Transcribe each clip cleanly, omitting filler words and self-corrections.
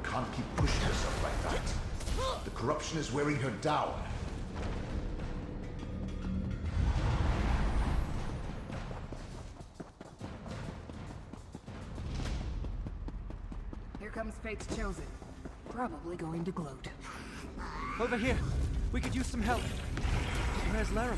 can't keep pushing herself like that. The corruption is wearing her down. Here comes Fate's Chosen. Probably going to gloat. Over here. We could use some help. Where's Laramil?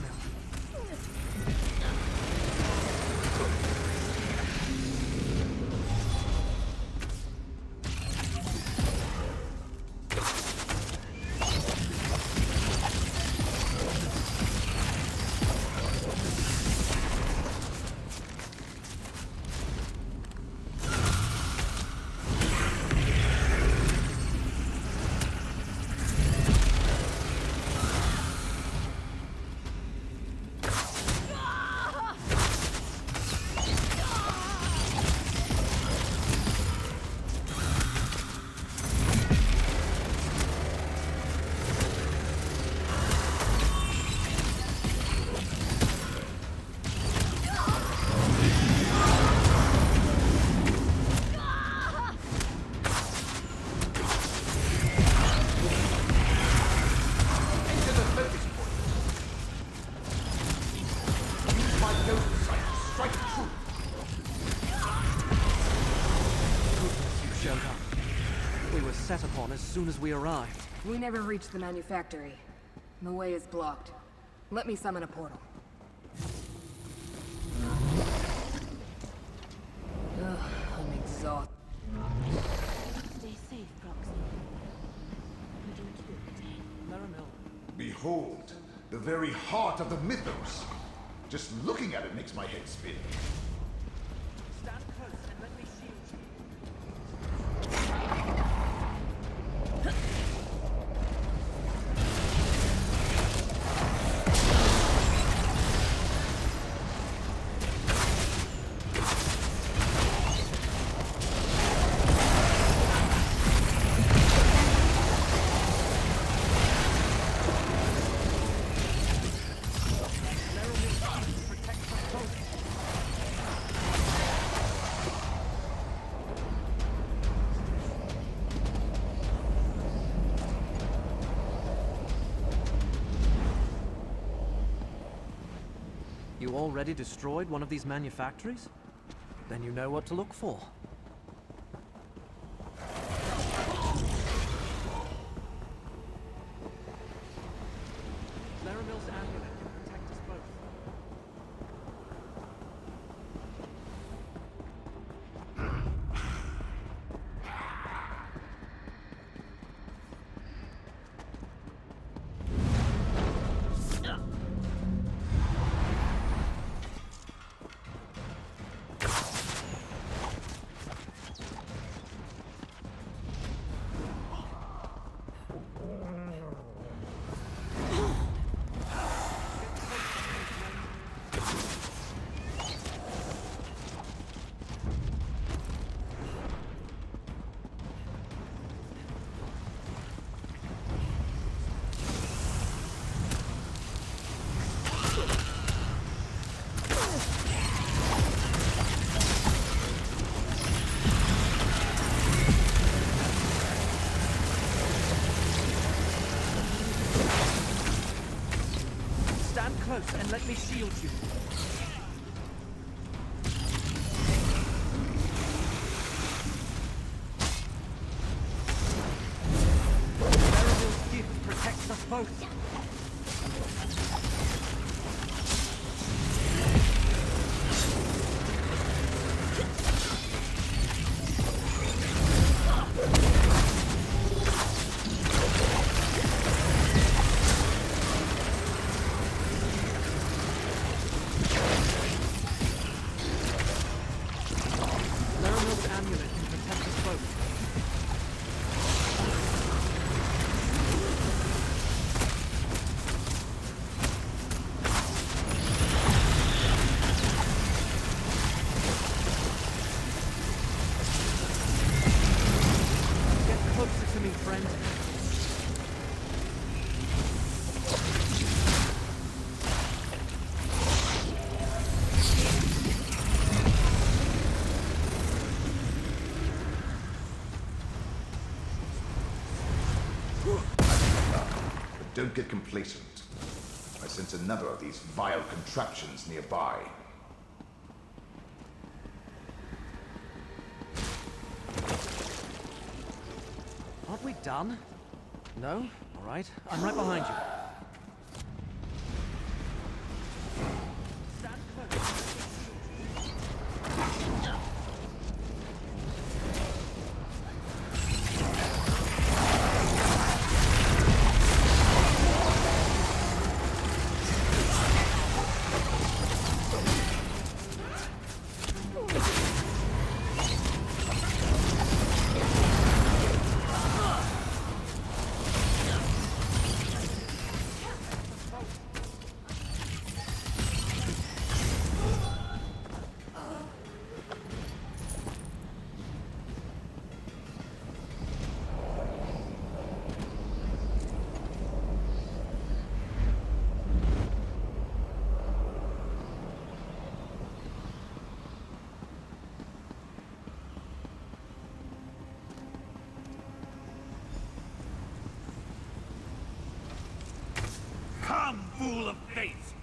Set upon as soon as we arrived. We never reached the manufactory. The way is blocked. Let me summon a portal. Ugh, I'm exhausted. Stay safe, Proxy. We do too. Laramil. Behold, the very heart of the mythos. Just looking at it makes my head spin. Stand close and let me shield you. You already destroyed one of these manufactories? Then you know what to look for. Laramil's amulet can protect us both. Close and let me shield you. Laramil's gift protects us both. But don't get complacent. I sense another of these vile contraptions nearby. Aren't we done? No? All right. I'm right behind you. Come, fool of faith!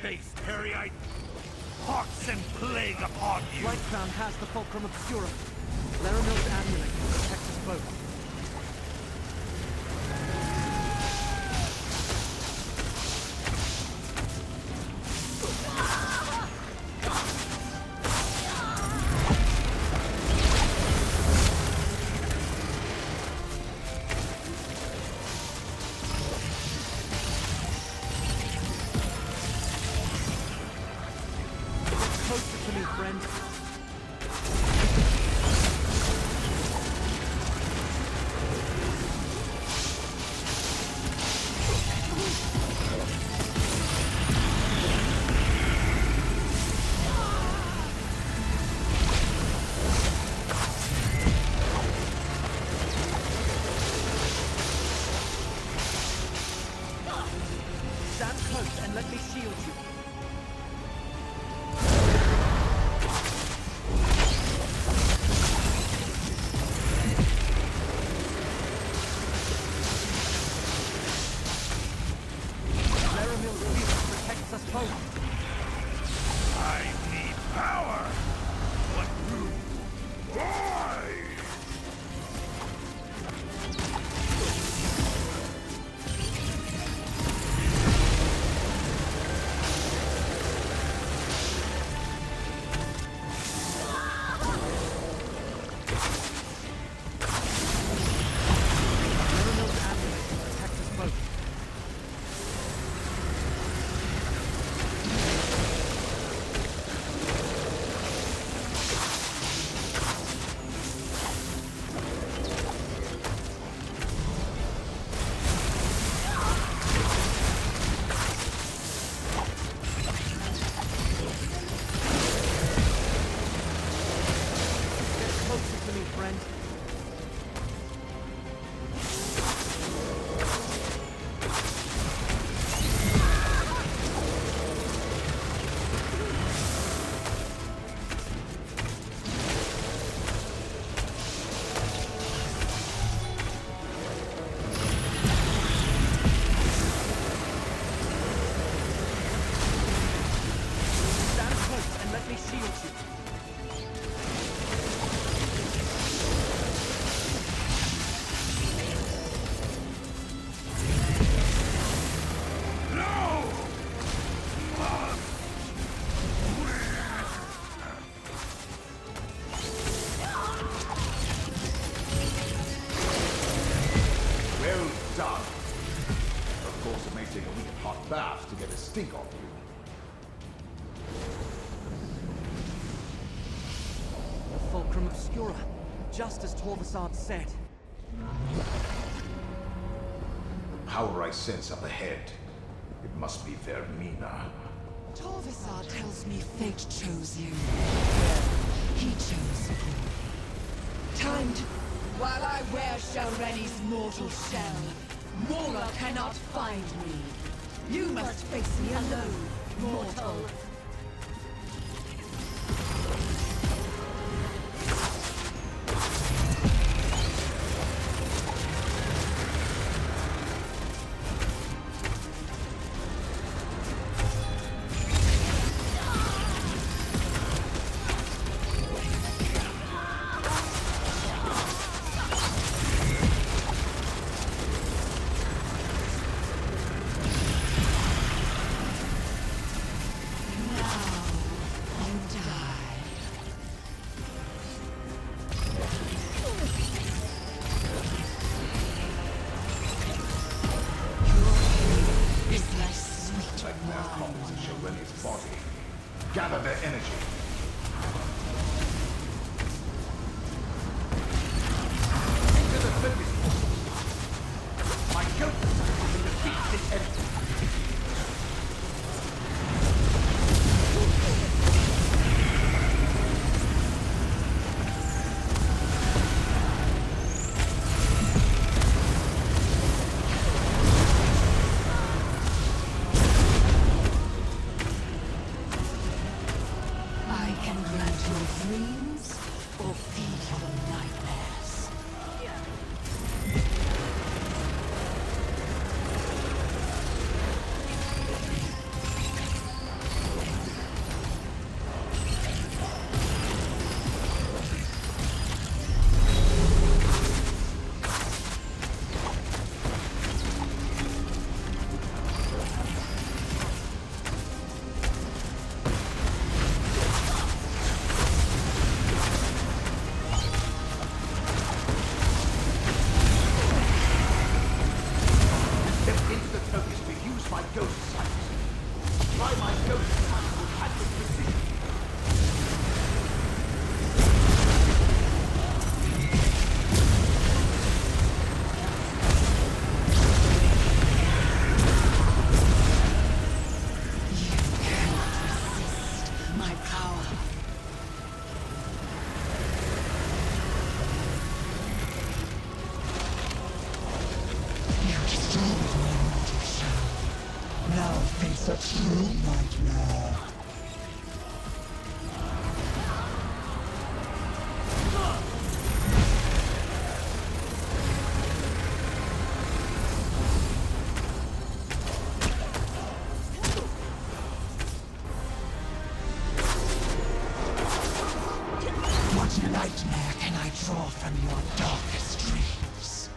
Base Periite! Pox and plague upon you! Right Crown has the Fulcrum Obscura. Laramil's amulet will protect us both. Closer to me, friend. Stand close and let me shield you. Laramil's shield protects us both. I need power! What proof? Why? Laramil's amulet will protect us both. Get closer to me, friend. Stand close and let me shield you. No! Well done. Of course, it may take a week of hot baths to get a stink off you. The Fulcrum Obscura, just as Torvasad said. The power I sense up ahead. It must be Vermina. Torvasad tells me fate chose you. He chose you. Time to... While I wear Shalreni's mortal shell, Mora cannot find me. You must face me alone, mortal. Gather their energy. Into the focus point. My ghosts can defeat this enemy. Nightmare can I draw from your darkest dreams?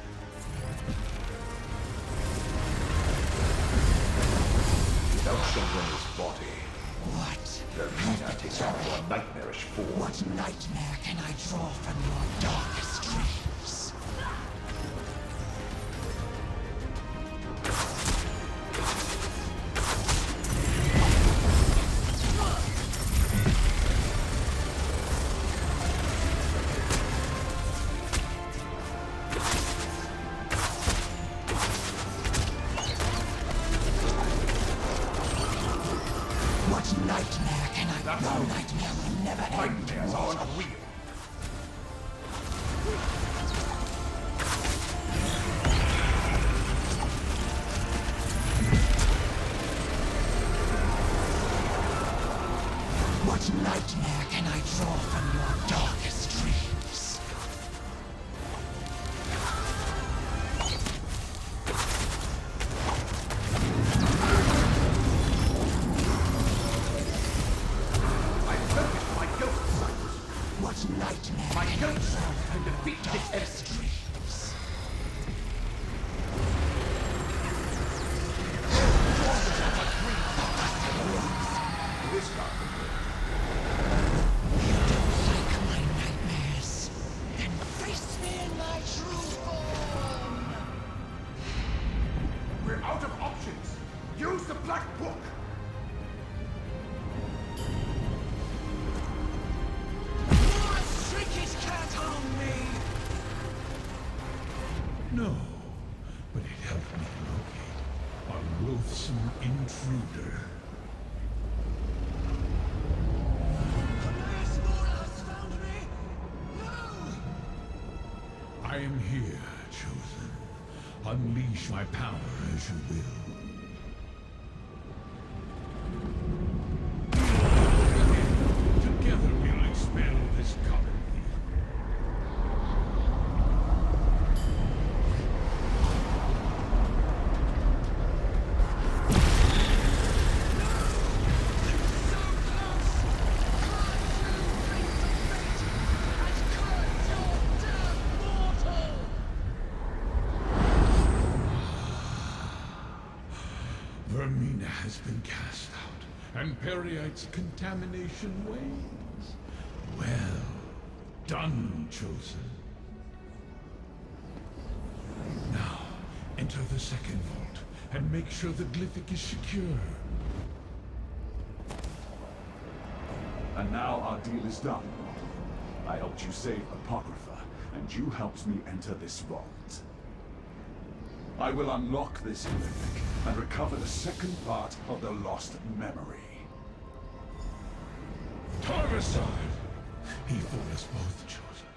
Without Telvanni's body, What? Hermaeus takes on your nightmarish form. What nightmare can I draw from your darkest dreams? Nightmare can I? That's No how nightmare will never end. nightmares are unreal. What nightmare can I draw from your darkest dreams? What nightmare My can I ghost draw can from your defeat this darkest enemy. dreams? This guy. You don't like my nightmares? Then face me in my true form! We're out of options. Use the Black Book. My shrinkage can't harm me! No, but it helped me locate a loathsome intruder. Hermaeus Mora has found me! No! I am here, Chosen. Unleash my power as you will. Together we'll expel this colony. Vermina has been cast out, and Periite's contamination wanes. Well done, Chosen. Now, enter the second vault, and make sure the glyphic is secure. And now our deal is done. I helped you save Apocrypha, and you helped me enter this vault. I will unlock this relic and recover the second part of the lost memory. Torvasad! He for us both chosen.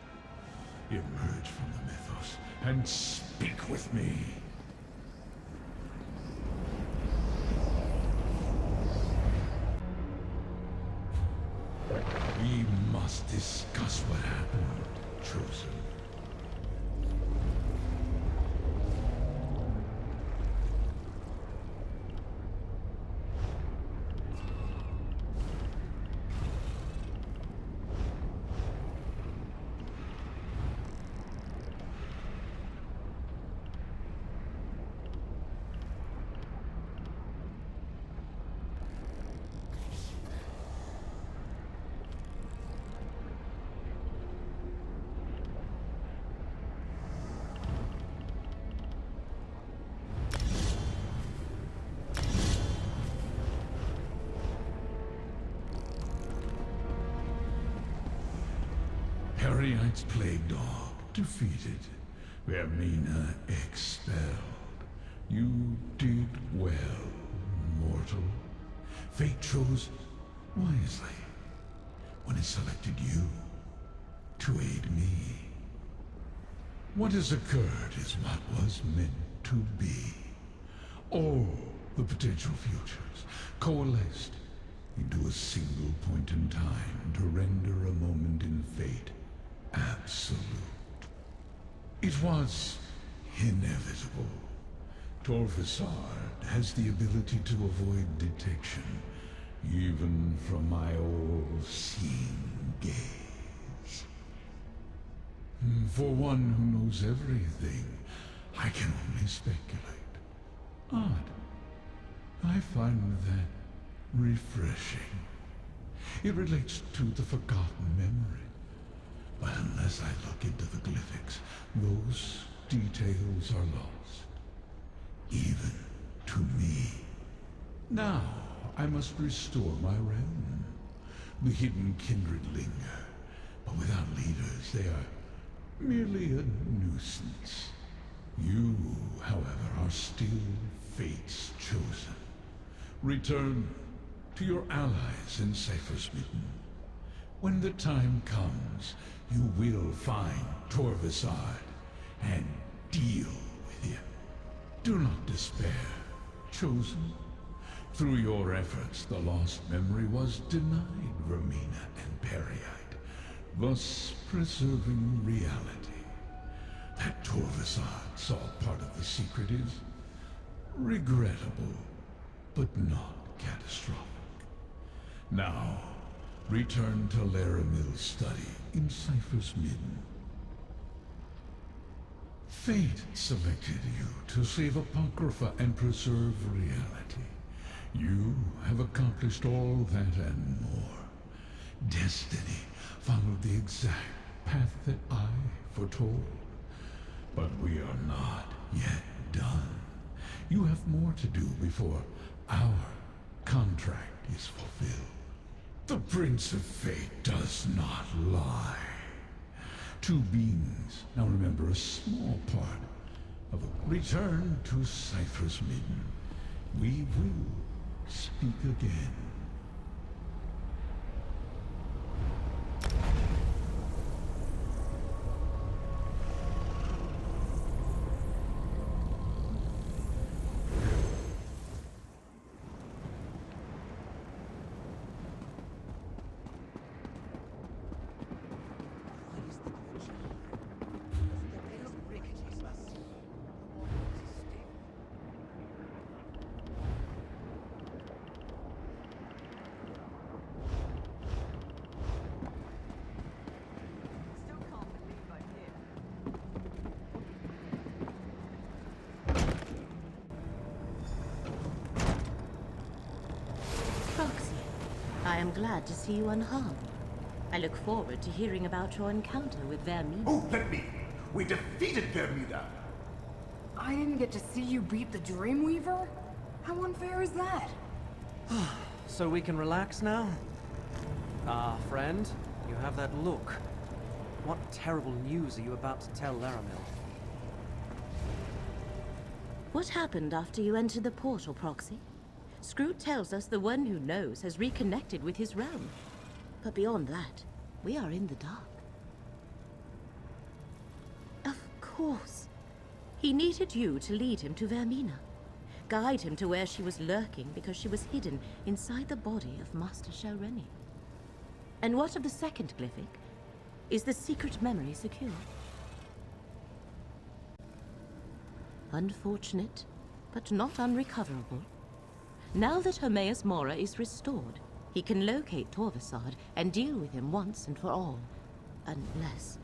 Emerge from the mythos and speak with me. We must discuss what happened, chosen. Hermaeus plague dog defeated. Vermina expelled. You did well, mortal. Fate chose wisely when it selected you to aid me. What has occurred is what was meant to be. All the potential futures coalesced into a single point in time to render a moment in fate absolute. It was inevitable. Torvasad has the ability to avoid detection, even from my all-seeing gaze. For one who knows everything, I can only speculate. Odd. I find that refreshing. It relates to the forgotten memory. But unless I look into the glyphics, those details are lost. Even to me. Now, I must restore my realm. The hidden kindred linger, but without leaders, they are merely a nuisance. You, however, are still fate's chosen. Return to your allies in Cypher's Midden. When the time comes, you will find Torvasad and deal with him. Do not despair, chosen. Through your efforts, the lost memory was denied Vermina and Periite, thus preserving reality. That Torvasad saw part of the secret is regrettable, but not catastrophic. Now, return to Laramil's study in Cypher's Midden. Fate selected you to save Apocrypha and preserve reality. You have accomplished all that and more. Destiny followed the exact path that I foretold. But we are not yet done. You have more to do before our contract is fulfilled. The Prince of Fate does not lie. Two beings now remember a small part of a return to Cypher's Midden. We will speak again. I am glad to see you unharmed. I look forward to hearing about your encounter with Vermina. Oh, let me! We defeated Vermina! I didn't get to see you beat the Dreamweaver? How unfair is that? So we can relax now? Ah, friend, you have that look. What terrible news are you about to tell Laramil? What happened after you entered the portal, Proxy? Scroot tells us the one who knows has reconnected with his realm. But beyond that, we are in the dark. Of course. He needed you to lead him to Vermina. Guide him to where she was lurking because she was hidden inside the body of Master Shelreni. And what of the second glyphic? Is the secret memory secure? Unfortunate, but not unrecoverable. Now that Hermaeus Mora is restored, he can locate Torvasad and deal with him once and for all. Unless...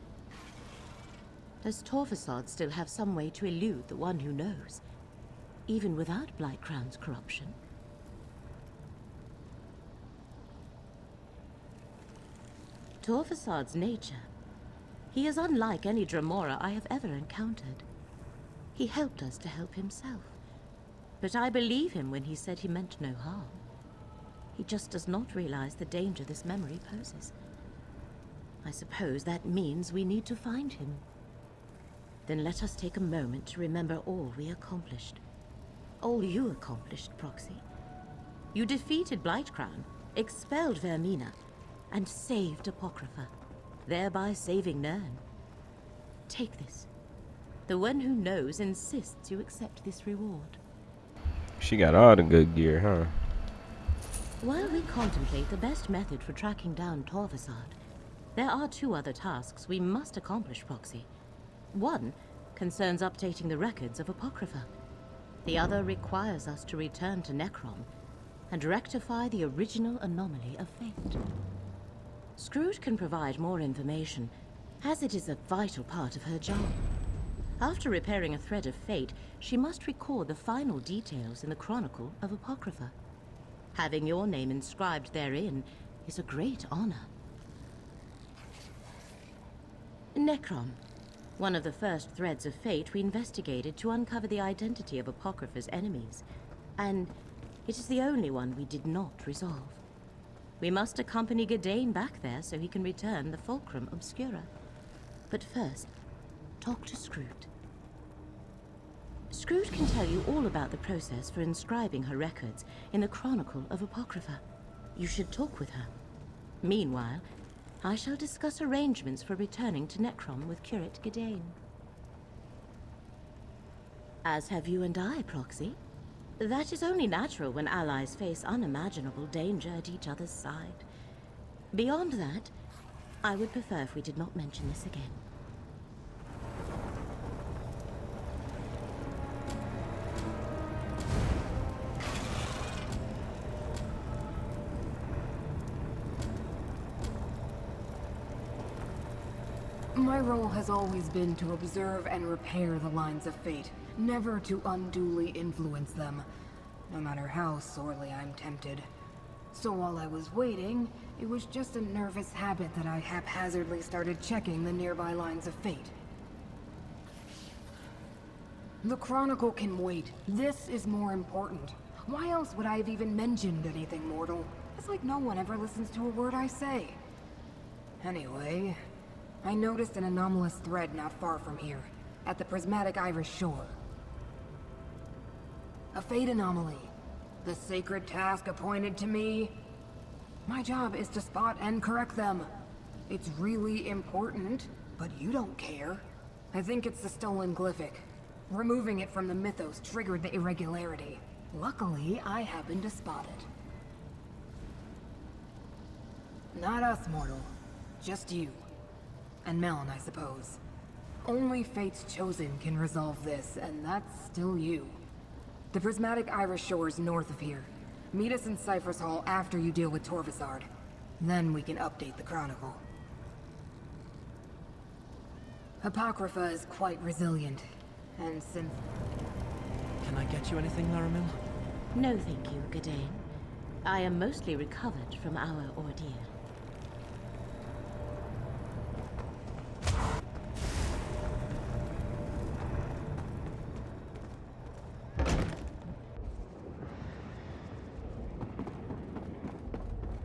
Does Torvasad still have some way to elude the one who knows, even without Blightcrown's corruption? Torvasad's nature. He is unlike any Dremora I have ever encountered. He helped us to help himself. But I believe him when he said he meant no harm. He just does not realize the danger this memory poses. I suppose that means we need to find him. Then let us take a moment to remember all we accomplished. All you accomplished, Proxy. You defeated Blightcrown, expelled Vermina, and saved Apocrypha, thereby saving Nirn. Take this. The one who knows insists you accept this reward. She got all the good gear, huh? While we contemplate the best method for tracking down Torvasad, there are two other tasks we must accomplish, Proxy. One concerns updating the records of Apocrypha. The other requires us to return to Necrom and rectify the original anomaly of fate. Scroot can provide more information, as it is a vital part of her job. After repairing a thread of fate, she must record the final details in the Chronicle of Apocrypha. Having your name inscribed therein is a great honor. Necrom, one of the first threads of fate we investigated to uncover the identity of Apocrypha's enemies, and it is the only one we did not resolve. We must accompany Gadain back there so he can return the Fulcrum Obscura. But first, talk to Scroot. Scroot can tell you all about the process for inscribing her records in the Chronicle of Apocrypha. You should talk with her. Meanwhile, I shall discuss arrangements for returning to Necrom with Curate Gadain. As have you and I, Proxy. That is only natural when allies face unimaginable danger at each other's side. Beyond that, I would prefer if we did not mention this again. My role has always been to observe and repair the lines of fate, never to unduly influence them, no matter how sorely I'm tempted. So while I was waiting, it was just a nervous habit that I haphazardly started checking the nearby lines of fate. The Chronicle can wait. This is more important. Why else would I have even mentioned anything mortal? It's like no one ever listens to a word I say. Anyway, I noticed an anomalous thread not far from here, at the prismatic Irish shore. A fate anomaly. The sacred task appointed to me. My job is to spot and correct them. It's really important, but you don't care. I think it's the stolen glyphic. Removing it from the mythos triggered the irregularity. Luckily, I happened to spot it. Not us, mortal. Just you. And Melon, I suppose. Only Fate's Chosen can resolve this, and that's still you. The prismatic Irish shore is north of here. Meet us in Cypher's Hall after you deal with Torvasad. Then we can update the Chronicle. Apocrypha is quite resilient, and since... Can I get you anything, Laramil? No, thank you, Gadain. I am mostly recovered from our ordeal.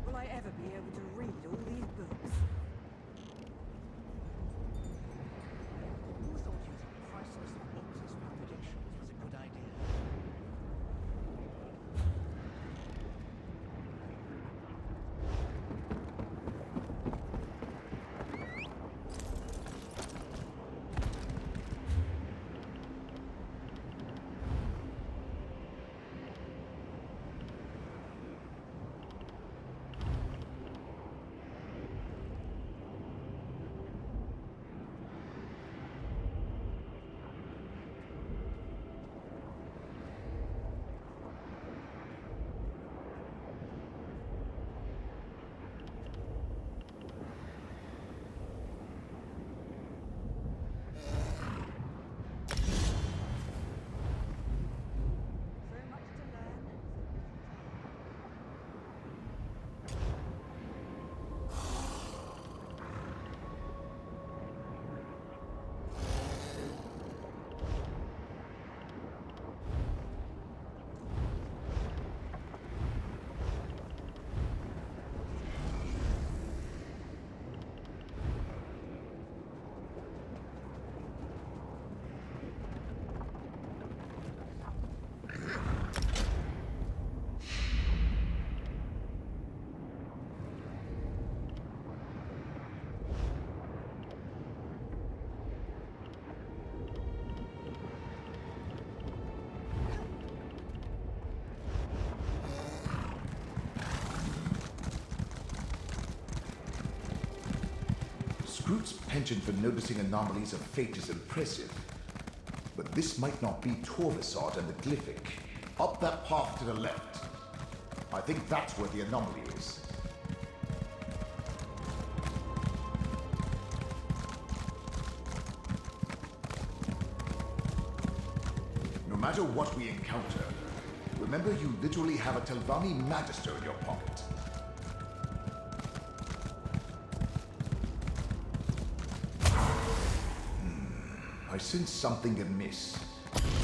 Will I ever be able to read all Groot's penchant for noticing anomalies of fate is impressive. But this might not be Torvasod and the Glyphic. Up that path to the left. I think that's where the anomaly is. No matter what we encounter, remember you literally have a Telvanni Magister in your pocket. I sense something amiss.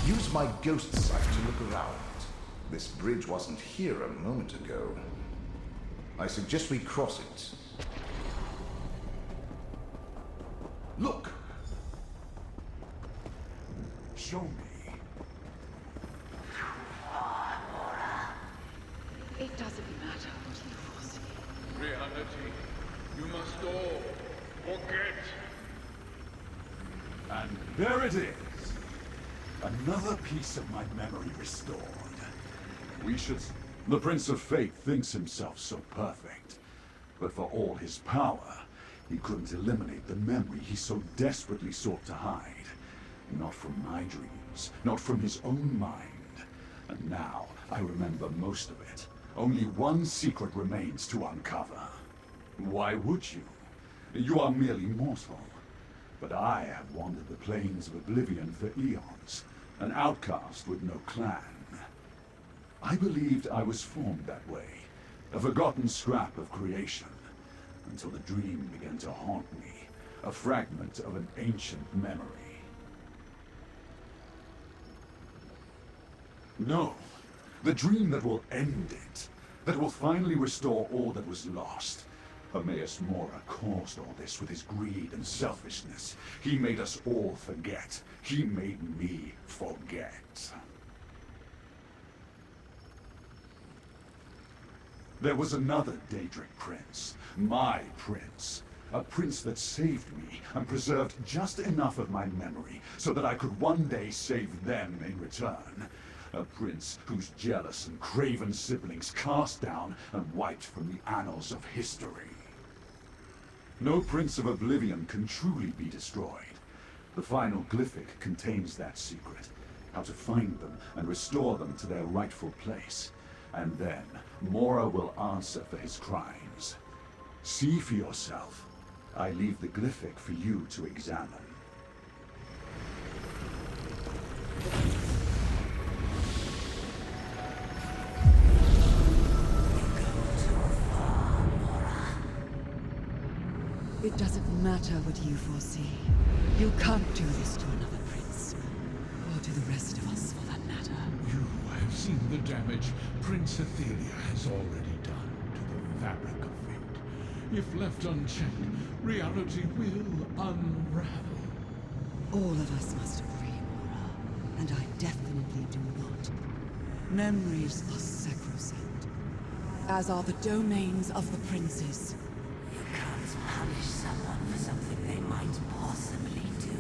Use my ghost sight to look around. This bridge wasn't here a moment ago. I suggest we cross it. Look! Show me. It doesn't matter what you foresee. Reality, you must all forget. And there it is. Another piece of my memory restored. We should... The Prince of Fate thinks himself so perfect. But for all his power, he couldn't eliminate the memory he so desperately sought to hide. Not from my dreams, not from his own mind. And now, I remember most of it. Only one secret remains to uncover. Why would you? You are merely mortal. But I have wandered the plains of Oblivion for eons, an outcast with no clan. I believed I was formed that way, a forgotten scrap of creation, until the dream began to haunt me, a fragment of an ancient memory. No, the dream that will end it, that will finally restore all that was lost. Hermaeus Mora caused all this with his greed and selfishness. He made us all forget. He made me forget. There was another Daedric Prince, my prince. A prince that saved me and preserved just enough of my memory so that I could one day save them in return. A prince whose jealous and craven siblings cast down and wiped from the annals of history. No Prince of Oblivion can truly be destroyed. The final Glyphic contains that secret, how to find them and restore them to their rightful place. And then, Mora will answer for his crimes. See for yourself. I leave the Glyphic for you to examine. It doesn't matter what you foresee. You can't do this to another prince. Or to the rest of us, for that matter. You have seen the damage Prince Athelia has already done to the fabric of fate. If left unchecked, reality will unravel. All of us must agree, Mora. And I definitely do not. Memories are sacrosanct. As are the domains of the princes. You can't punish someone for something they might possibly do.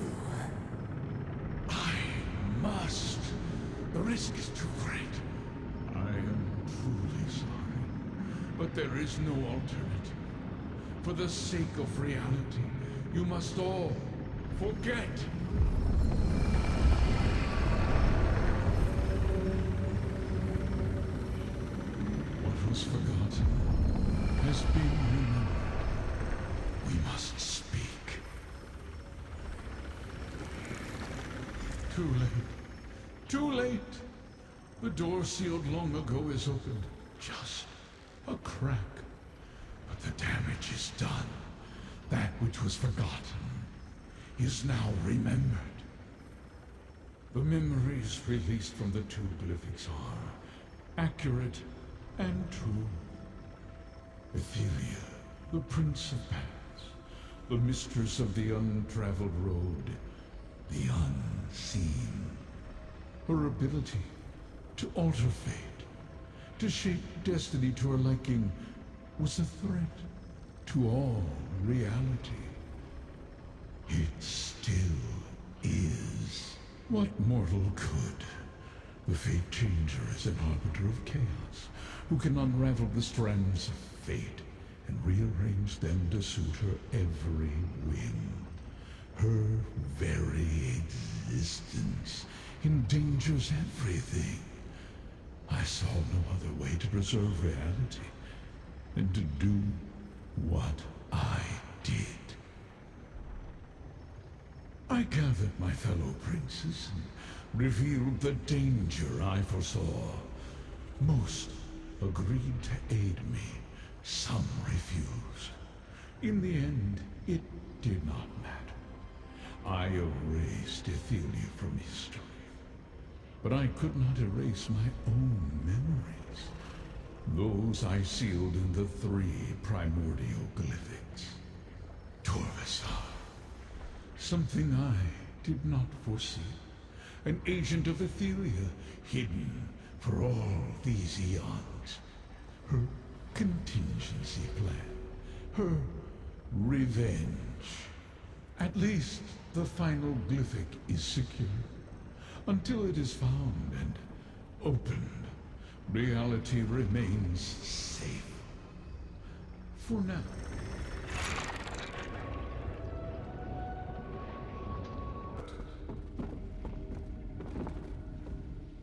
I must. The risk is too great. I am truly sorry. But there is no alternative. For the sake of reality, you must all forget. What was forgotten has been remembered. We must speak. Too late. Too late. The door sealed long ago is opened. Just a crack. But the damage is done. That which was forgotten is now remembered. The memories released from the two glyphics are accurate and true. Athelia, the Prince of Paths, the mistress of the untraveled road, the unseen. Her ability to alter fate, to shape destiny to her liking, was a threat to all reality. It still is. What mortal could? The Fate Changer is an arbiter of chaos, who can unravel the strands of fate and rearranged them to suit her every whim. Her very existence endangers everything. I saw no other way to preserve reality than to do what I did. I gathered my fellow princes and revealed the danger I foresaw. Most agreed to aid me, some refused. In the end, it did not matter. I erased Ethelia from history. But I could not erase my own memories. Those I sealed in the 3 primordial glyphics. Torvasar. Something I did not foresee. An agent of Ethelia, hidden for all these eons. Her contingency plan. Her revenge. At least the final glyphic is secure. Until it is found and opened, reality remains safe. For now.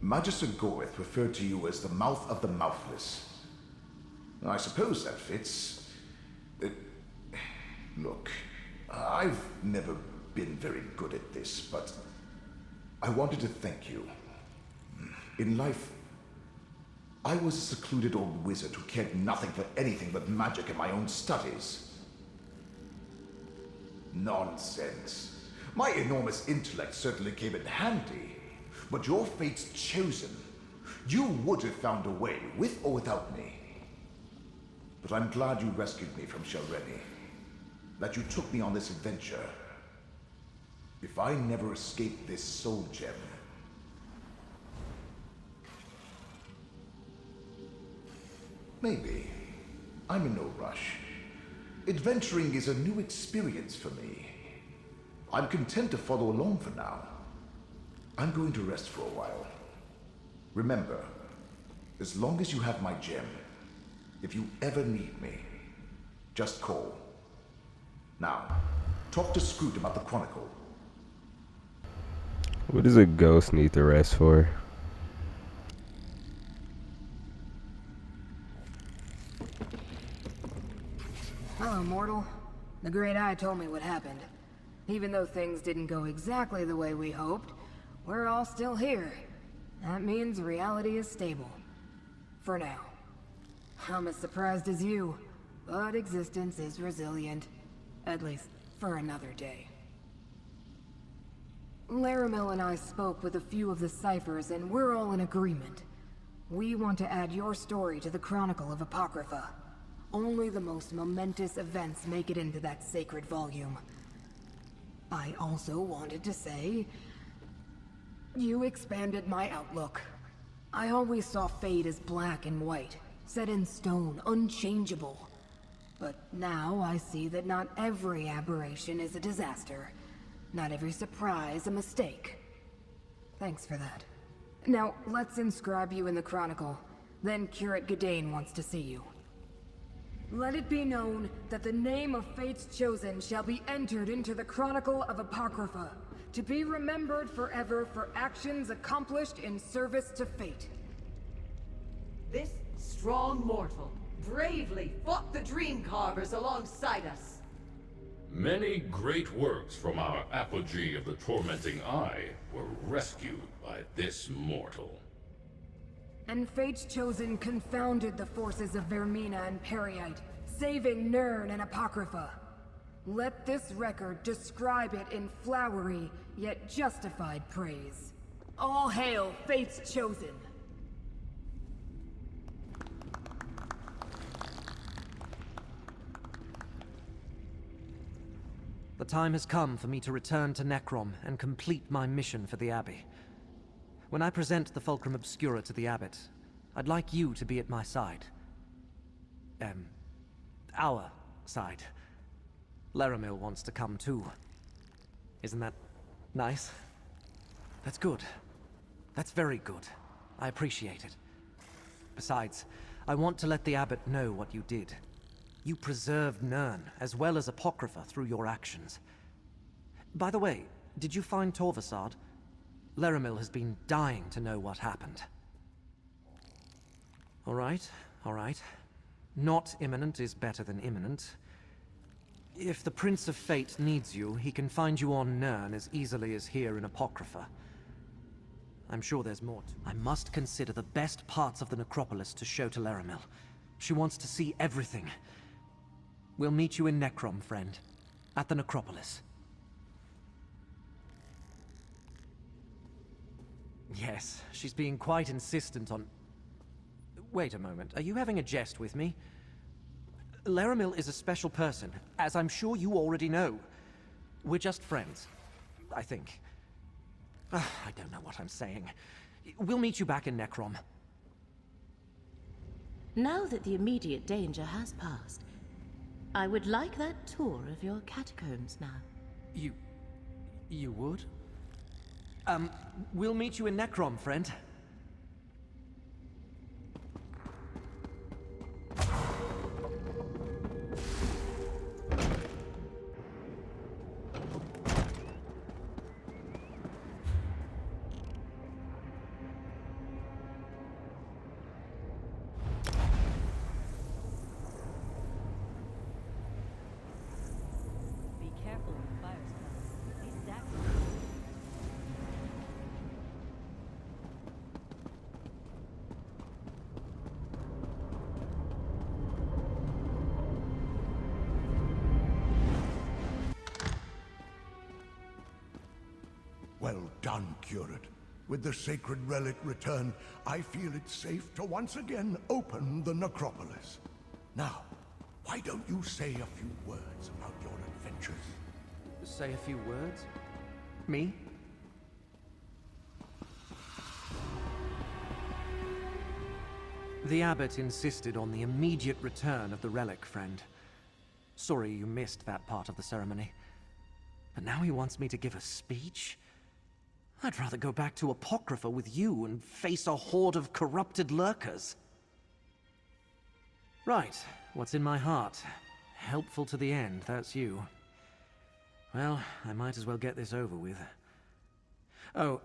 Magister Gorith referred to you as the mouth of the mouthless. I suppose that fits. Look, I've never been very good at this, but I wanted to thank you. In life, I was a secluded old wizard who cared nothing for anything but magic and my own studies. Nonsense. My enormous intellect certainly came in handy, but your fate's chosen. You would have found a way, with or without me. But I'm glad you rescued me from Shalreni, that you took me on this adventure. If I never escaped this soul gem... Maybe. I'm in no rush. Adventuring is a new experience for me. I'm content to follow along for now. I'm going to rest for a while. Remember, as long as you have my gem, if you ever need me, just call. Now, talk to Scroot about the Chronicle. What does a ghost need to rest for? Hello, mortal. The Great Eye told me what happened. Even though things didn't go exactly the way we hoped, we're all still here. That means reality is stable. For now. I'm as surprised as you, but existence is resilient. At least, for another day. Laramil and I spoke with a few of the ciphers, and we're all in agreement. We want to add your story to the Chronicle of Apocrypha. Only the most momentous events make it into that sacred volume. I also wanted to say... you expanded my outlook. I always saw fate as black and white, set in stone, unchangeable. But now I see that not every aberration is a disaster. Not every surprise a mistake. Thanks for that. Now, let's inscribe you in the Chronicle. Then Curate Gadain wants to see you. Let it be known that the name of Fate's Chosen shall be entered into the Chronicle of Apocrypha, to be remembered forever for actions accomplished in service to fate. This strong mortal bravely fought the Dream Carvers alongside us. Many great works from our apogee of the Tormenting Eye were rescued by this mortal. And Fate's Chosen confounded the forces of Vermina and Periite, saving Nirn and Apocrypha. Let this record describe it in flowery, yet justified praise. All hail Fate's Chosen! The time has come for me to return to Necrom and complete my mission for the Abbey. When I present the Fulcrum Obscura to the Abbot, I'd like you to be at my side. Our side. Laramil wants to come too. Isn't that nice? That's good. That's very good. I appreciate it. Besides, I want to let the Abbot know what you did. You preserved Nirn, as well as Apocrypha, through your actions. By the way, did you find Torvasad? Laramil has been dying to know what happened. All right, all right. Not imminent is better than imminent. If the Prince of Fate needs you, he can find you on Nirn as easily as here in Apocrypha. I'm sure there's more I must consider the best parts of the necropolis to show to Laramil. She wants to see everything. We'll meet you in Necrom, friend. At the necropolis. Yes, she's being quite insistent on... Wait a moment, are you having a jest with me? Laramil is a special person, as I'm sure you already know. We're just friends, I think. I don't know what I'm saying. We'll meet you back in Necrom. Now that the immediate danger has passed, I would like that tour of your catacombs now. You would? We'll meet you in Necrom, friend. Well done, Curate. With the sacred relic returned, I feel it's safe to once again open the necropolis. Now, why don't you say a few words about your adventures? Say a few words? Me? The abbot insisted on the immediate return of the relic, friend. Sorry you missed that part of the ceremony. But now he wants me to give a speech? I'd rather go back to Apocrypha with you and face a horde of corrupted lurkers. Right, what's in my heart? Helpful to the end, that's you. Well, I might as well get this over with. Oh,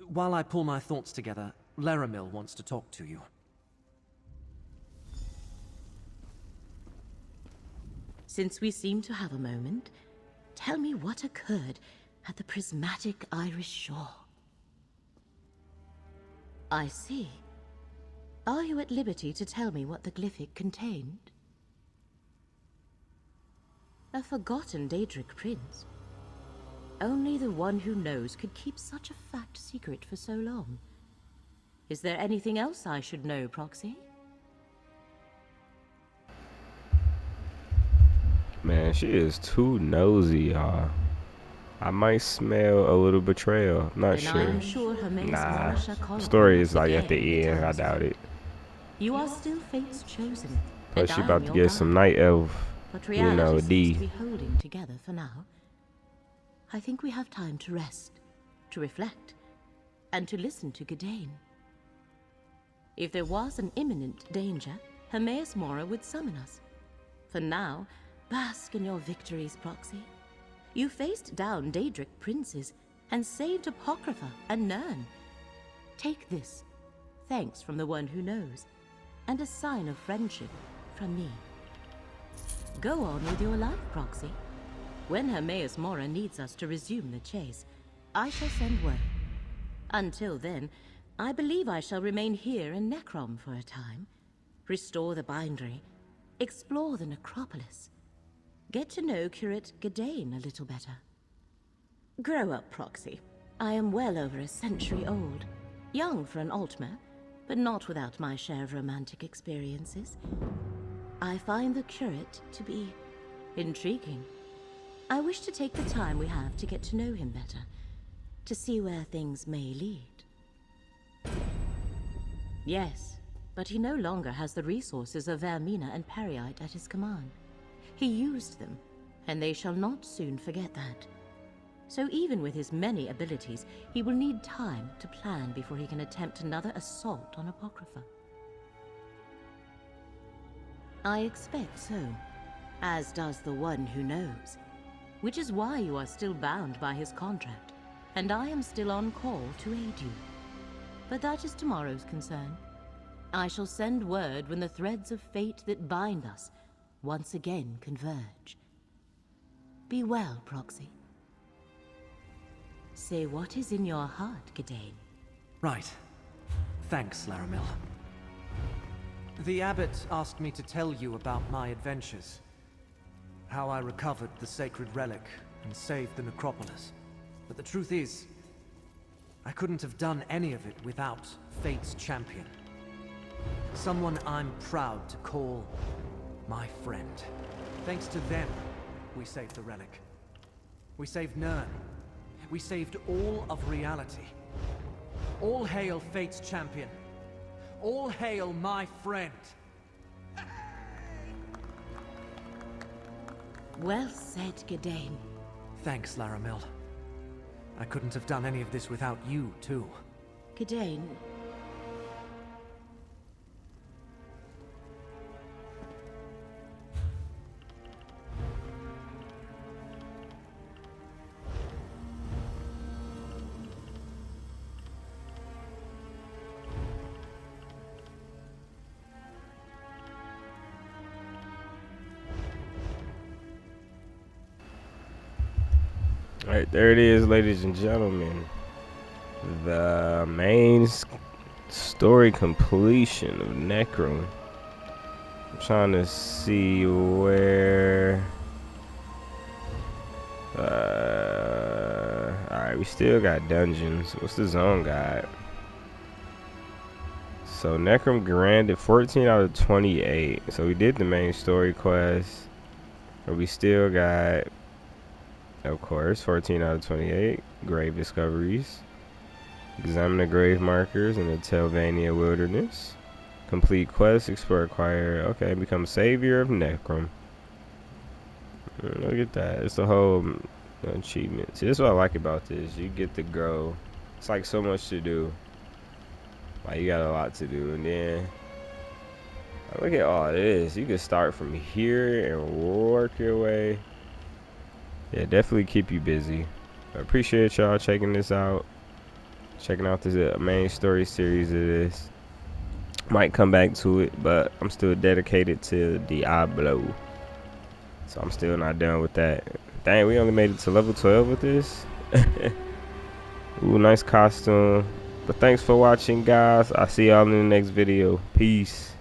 while I pull my thoughts together, Laramil wants to talk to you. Since we seem to have a moment, tell me what occurred at the prismatic Irish shore. I see. Are you at liberty to tell me what the glyphic contained? A forgotten Daedric prince. Only the one who knows could keep such a fact secret for so long. Is there anything else I should know, Proxy? Man, she is too nosy, y'all. I might smell a little betrayal. Not Then sure. I am sure Hermaeus Mora shall call Story upon is us like at again the if end. I times doubt right. it. You are still fate's chosen. Plus, and she I about am to your get guide. some night elf. But You know, reality seems D. to be holding together for now. I think we have time to rest, to reflect, and to listen to Gadain. If there was an imminent danger, Hermaeus Mora would summon us. For now, bask in your victories, Proxy. You faced down Daedric princes and saved Apocrypha and Nirn. Take this, thanks from the one who knows, and a sign of friendship from me. Go on with your life, Proxy. When Hermaeus Mora needs us to resume the chase, I shall send word. Until then, I believe I shall remain here in Necrom for a time, restore the bindery, explore the necropolis, get to know Curate Gadain a little better. Grow up, Proxy. I am well over a century old, young for an Altmer, but not without my share of romantic experiences. I find the Curate to be intriguing. I wish to take the time we have to get to know him better, to see where things may lead. Yes, but he no longer has the resources of Vermina and Periite at his command. He used them, and they shall not soon forget that. So even with his many abilities, he will need time to plan before he can attempt another assault on Apocrypha. I expect so. As does the one who knows. Which is why you are still bound by his contract, and I am still on call to aid you. But that is tomorrow's concern. I shall send word when the threads of fate that bind us once again converge. Be well, Proxy. Say what is in your heart, Gadain. Right. Thanks, Laramil. The abbot asked me to tell you about my adventures. How I recovered the sacred relic and saved the necropolis. But the truth is, I couldn't have done any of it without Fate's champion. Someone I'm proud to call my friend. Thanks to them, we saved the relic. We saved Nirn. We saved all of reality. All hail Fate's champion. All hail my friend. Well said, Gadain. Thanks, Laramil. I couldn't have done any of this without you, too. Gadain. Alright, there it is, ladies and gentlemen. The main story completion of Necrom. I'm trying to see where... Alright, we still got dungeons. What's the zone guide? So Necrom granted 14 out of 28. So we did the main story quest. But we still got... Of course, 14 out of 28. Grave discoveries. Examine the grave markers in the Telvanni wilderness. Complete quest, explore, acquire. Okay, become savior of Necrom. Look at that. It's the whole achievement. See, this is what I like about this. You get to grow. It's like so much to do. Like, you got a lot to do. And then, look at all this. You can start from here and work your way. Yeah, definitely keep you busy. I appreciate y'all checking this out. Checking out this main story series of this. Might come back to it, but I'm still dedicated to Diablo. So I'm still not done with that. Dang, we only made it to level 12 with this. Ooh, nice costume. But thanks for watching, guys. I'll see y'all in the next video. Peace.